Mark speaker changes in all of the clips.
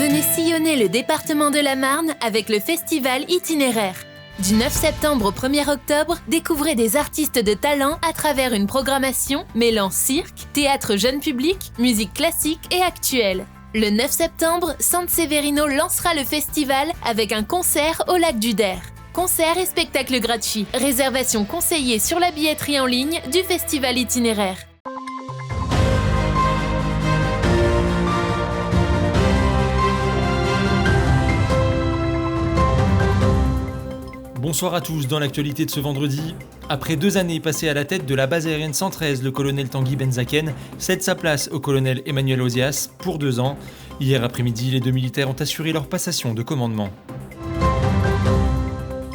Speaker 1: Venez sillonner le département de la Marne avec le festival Itinéraire. Du 9 septembre au 1er octobre, découvrez des artistes de talent à travers une programmation mêlant cirque, théâtre jeune public, musique classique et actuelle. Le 9 septembre, San Severino lancera le festival avec un concert au lac du Der. Concert et spectacle gratuits. Réservation conseillée sur la billetterie en ligne du festival Itinéraire.
Speaker 2: Bonsoir à tous, dans l'actualité de ce vendredi. Après 2 années passées à la tête de la base aérienne 113, le colonel Tanguy Benzaken cède sa place au colonel Emmanuel Ozias pour 2 ans. Hier après-midi, les 2 militaires ont assuré leur passation de commandement.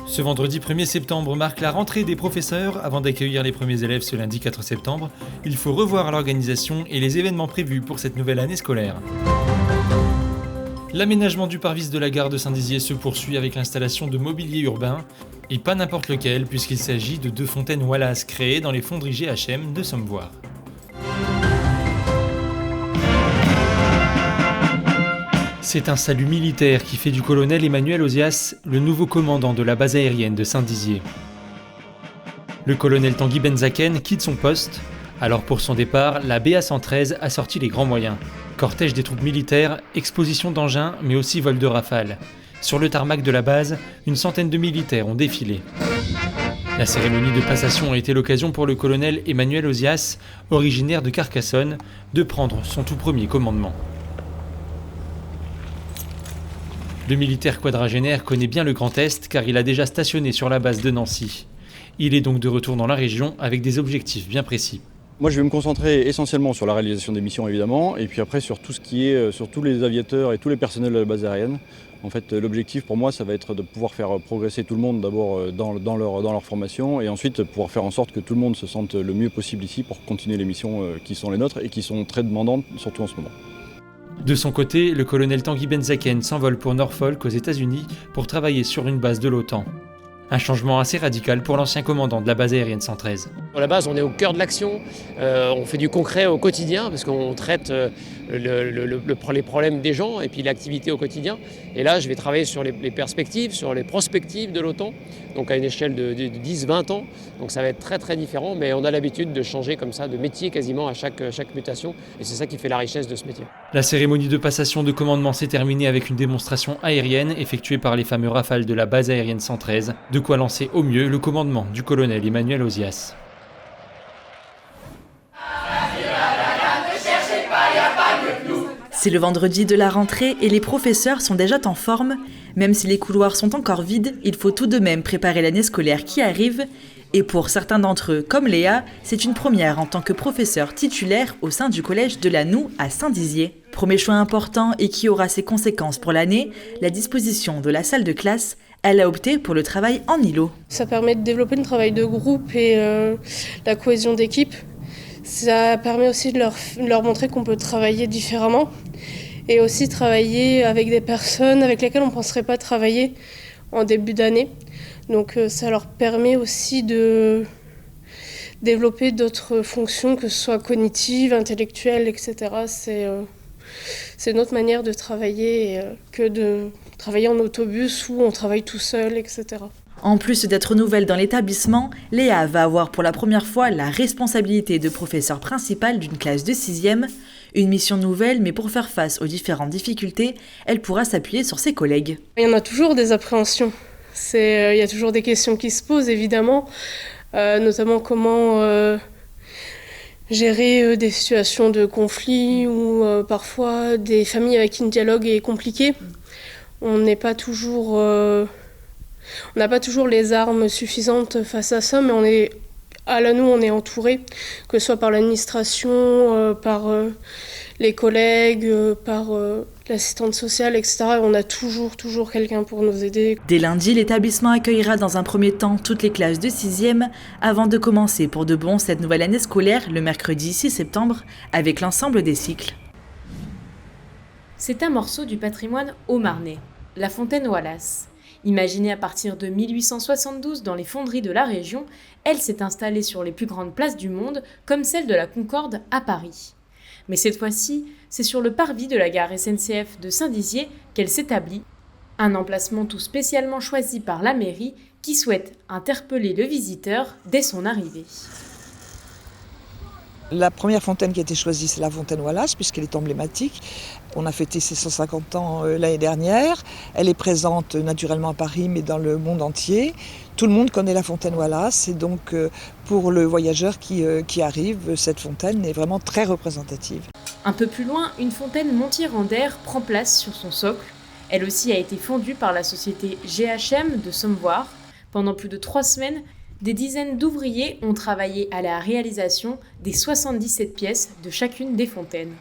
Speaker 2: Ce vendredi 1er septembre marque la rentrée des professeurs. Avant d'accueillir les premiers élèves ce lundi 4 septembre, il faut revoir l'organisation et les événements prévus pour cette nouvelle année scolaire. L'aménagement du parvis de la gare de Saint-Dizier se poursuit avec l'installation de mobilier urbain, et pas n'importe lequel puisqu'il s'agit de 2 fontaines Wallace créées dans les fonderies GHM de Sommevoire. C'est un salut militaire qui fait du colonel Emmanuel Ozias le nouveau commandant de la base aérienne de Saint-Dizier. Le colonel Tanguy Benzaken quitte son poste. Alors pour son départ, la BA-113 a sorti les grands moyens. Cortège des troupes militaires, exposition d'engins, mais aussi vol de rafales. Sur le tarmac de la base, une centaine de militaires ont défilé. La cérémonie de passation a été l'occasion pour le colonel Emmanuel Ozias, originaire de Carcassonne, de prendre son tout premier commandement. Le militaire quadragénaire connaît bien le Grand Est car il a déjà stationné sur la base de Nancy. Il est donc de retour dans la région avec des objectifs bien précis.
Speaker 3: Moi, je vais me concentrer essentiellement sur la réalisation des missions, évidemment, et puis après sur tout ce qui est sur tous les aviateurs et tous les personnels de la base aérienne. En fait, l'objectif pour moi, ça va être de pouvoir faire progresser tout le monde d'abord dans leur formation, et ensuite pouvoir faire en sorte que tout le monde se sente le mieux possible ici pour continuer les missions qui sont les nôtres et qui sont très demandantes, surtout en ce moment.
Speaker 2: De son côté, le colonel Tanguy Benzaken s'envole pour Norfolk aux États-Unis pour travailler sur une base de l'OTAN. Un changement assez radical pour l'ancien commandant de la base aérienne 113.
Speaker 4: À la base, on est au cœur de l'action, on fait du concret au quotidien parce qu'on traite les problèmes des gens et puis l'activité au quotidien. Et là, je vais travailler sur les perspectives, sur les prospectives de l'OTAN, donc à une échelle de 10-20 ans. Donc ça va être très très différent, mais on a l'habitude de changer comme ça de métier quasiment à chaque mutation. Et c'est ça qui fait la richesse de ce métier.
Speaker 2: La cérémonie de passation de commandement s'est terminée avec une démonstration aérienne effectuée par les fameux Rafales de la base aérienne 113, de quoi lancer au mieux le commandement du colonel Emmanuel Ozias.
Speaker 5: C'est le vendredi de la rentrée et les professeurs sont déjà en forme. Même si les couloirs sont encore vides, il faut tout de même préparer l'année scolaire qui arrive. Et pour certains d'entre eux, comme Léa, c'est une première en tant que professeur titulaire au sein du collège de la Noue à Saint-Dizier. Premier choix important et qui aura ses conséquences pour l'année, la disposition de la salle de classe. Elle a opté pour le travail en îlot.
Speaker 6: Ça permet de développer le travail de groupe et la cohésion d'équipe. Ça permet aussi de leur montrer qu'on peut travailler différemment et aussi travailler avec des personnes avec lesquelles on ne penserait pas travailler en début d'année. Donc ça leur permet aussi de développer d'autres fonctions, que ce soit cognitives, intellectuelles, etc. C'est notre manière de travailler que de travailler en autobus où on travaille tout seul, etc.
Speaker 5: En plus d'être nouvelle dans l'établissement, Léa va avoir pour la première fois la responsabilité de professeur principal d'une classe de 6e. Une mission nouvelle, mais pour faire face aux différentes difficultés, elle pourra s'appuyer sur ses collègues.
Speaker 6: Il y en a toujours des appréhensions. Il y a toujours des questions qui se posent, évidemment, notamment comment gérer des situations de conflit ou parfois des familles avec qui le dialogue est compliqué. On n'a pas toujours les armes suffisantes face à ça, mais à la Noue, on est entouré, que ce soit par l'administration, par les collègues, par l'assistante sociale, etc. On a toujours quelqu'un pour nous aider.
Speaker 5: Dès lundi, l'établissement accueillera dans un premier temps toutes les classes de 6e avant de commencer pour de bon cette nouvelle année scolaire le mercredi 6 septembre avec l'ensemble des cycles.
Speaker 7: C'est un morceau du patrimoine haut-marnais, la fontaine Wallace. Imaginée à partir de 1872 dans les fonderies de la région, elle s'est installée sur les plus grandes places du monde, comme celle de la Concorde à Paris. Mais cette fois-ci, c'est sur le parvis de la gare SNCF de Saint-Dizier qu'elle s'établit, un emplacement tout spécialement choisi par la mairie qui souhaite interpeller le visiteur dès son arrivée.
Speaker 8: La première fontaine qui a été choisie, c'est la fontaine Wallace, puisqu'elle est emblématique. On a fêté ses 150 ans l'année dernière. Elle est présente naturellement à Paris, mais dans le monde entier. Tout le monde connaît la fontaine Wallace, et donc pour le voyageur qui arrive, cette fontaine est vraiment très représentative.
Speaker 7: Un peu plus loin, une fontaine Montier-Randère prend place sur son socle. Elle aussi a été fondue par la société GHM de Sommevoire. Pendant plus de 3 semaines, des dizaines d'ouvriers ont travaillé à la réalisation des 77 pièces de chacune des fontaines.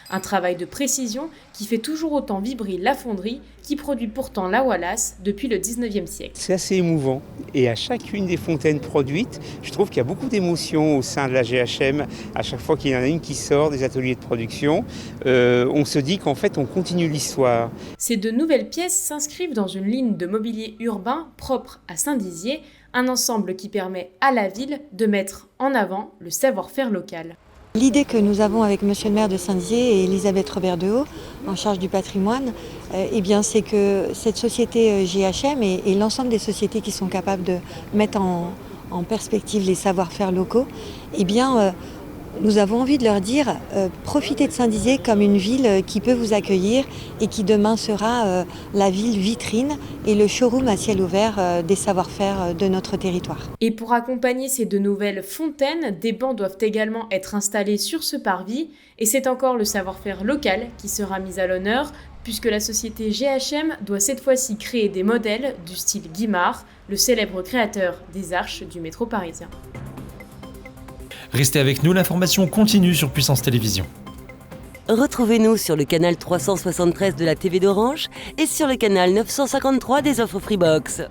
Speaker 7: Un travail de précision qui fait toujours autant vibrer la fonderie qui produit pourtant la Wallace depuis le 19e siècle.
Speaker 9: C'est assez émouvant et à chacune des fontaines produites, je trouve qu'il y a beaucoup d'émotions au sein de la GHM. À chaque fois qu'il y en a une qui sort des ateliers de production, on se dit qu'en fait on continue l'histoire.
Speaker 7: Ces 2 nouvelles pièces s'inscrivent dans une ligne de mobilier urbain propre à Saint-Dizier, un ensemble qui permet à la ville de mettre en avant le savoir-faire local.
Speaker 10: L'idée que nous avons avec Monsieur le maire de Saint-Dizier et Elisabeth Robert-Dehaut, en charge du patrimoine, c'est que cette société GHM et l'ensemble des sociétés qui sont capables de mettre en perspective les savoir-faire locaux, nous avons envie de leur dire profitez de Saint-Dizier comme une ville qui peut vous accueillir et qui demain sera la ville vitrine et le showroom à ciel ouvert des savoir-faire de notre territoire.
Speaker 7: Et pour accompagner ces 2 nouvelles fontaines, des bancs doivent également être installés sur ce parvis et c'est encore le savoir-faire local qui sera mis à l'honneur puisque la société GHM doit cette fois-ci créer des modèles du style Guimard, le célèbre créateur des arches du métro parisien.
Speaker 2: Restez avec nous, l'information continue sur Puissance Télévisions.
Speaker 11: Retrouvez-nous sur le canal 373 de la TV d'Orange et sur le canal 953 des offres Freebox.